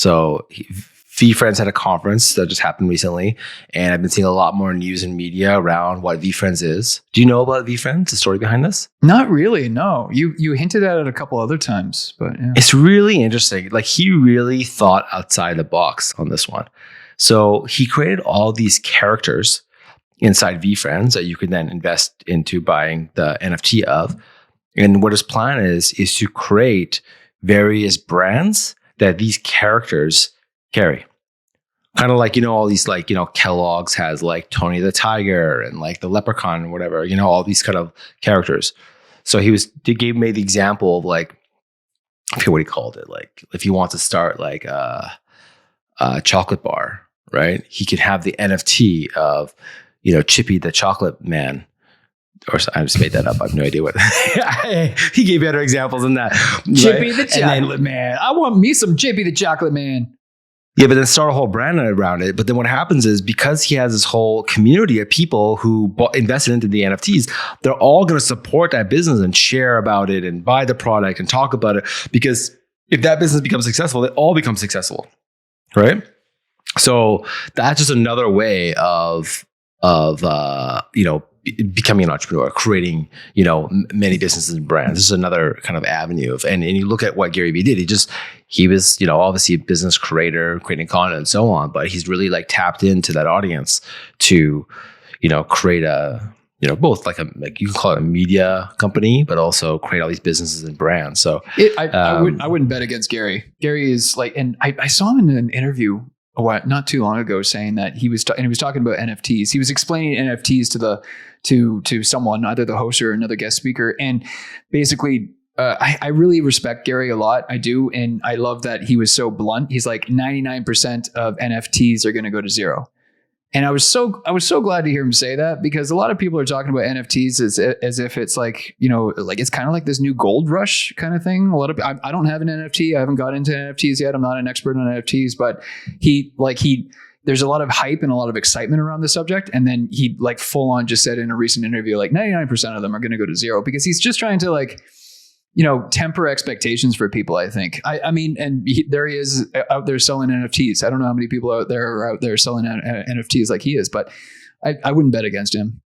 So VeeFriends had a conference that just happened recently, and I've been seeing a lot more news and media around what VeeFriends is. Do you know about VeeFriends, the story behind this? Not really, no. You hinted at it a couple other times, but yeah. It's really interesting. Like, he really thought outside the box on this one. So he created all these characters inside VeeFriends that you could then invest into buying the NFT of. And what his plan is to create various brands that these characters carry. Kind of like, all these, like, Kellogg's has like Tony the Tiger and like the Leprechaun or whatever, all these kind of characters. So he made the example of, like, I forget what he called it. Like, if you want to start like a chocolate bar, right? He could have the NFT of, Chippy the Chocolate Man. Or I just made that up. I have no idea what. He gave better examples than that. Chippy the Chocolate Man. I want me some Chippy the Chocolate Man. Yeah, but then start a whole brand around it. But then what happens is, because he has this whole community of people who invested into the NFTs, they're all going to support that business and share about it and buy the product and talk about it. Because if that business becomes successful, they all become successful, right? So that's just another way of becoming an entrepreneur, creating, many businesses and brands. This is another kind of avenue of, and you look at what Garyvee did. He was, obviously a business creator, creating content and so on, but he's really like tapped into that audience to, create both like you can call it a media company, but also create all these businesses and brands. So I wouldn't bet against Gary. Gary is like, and I saw him in an interview not too long ago, saying that he was talking about NFTs. He was explaining NFTs to someone, either the host or another guest speaker. And basically, I really respect Gary a lot. I do. And I love that he was so blunt. He's like, 99% of NFTs are going to go to zero. And I was so glad to hear him say that, because a lot of people are talking about NFTs as if it's like, like it's kind of like this new gold rush kind of thing. I don't have an NFT. I haven't got into NFTs yet. I'm not an expert on NFTs, but there's a lot of hype and a lot of excitement around the subject. And then he like full on just said in a recent interview, like 99% of them are going to go to zero, because he's just trying to like, temper expectations for people, I think. I mean, and there he is out there selling NFTs. I don't know how many people are out there selling NFTs like he is, but I wouldn't bet against him.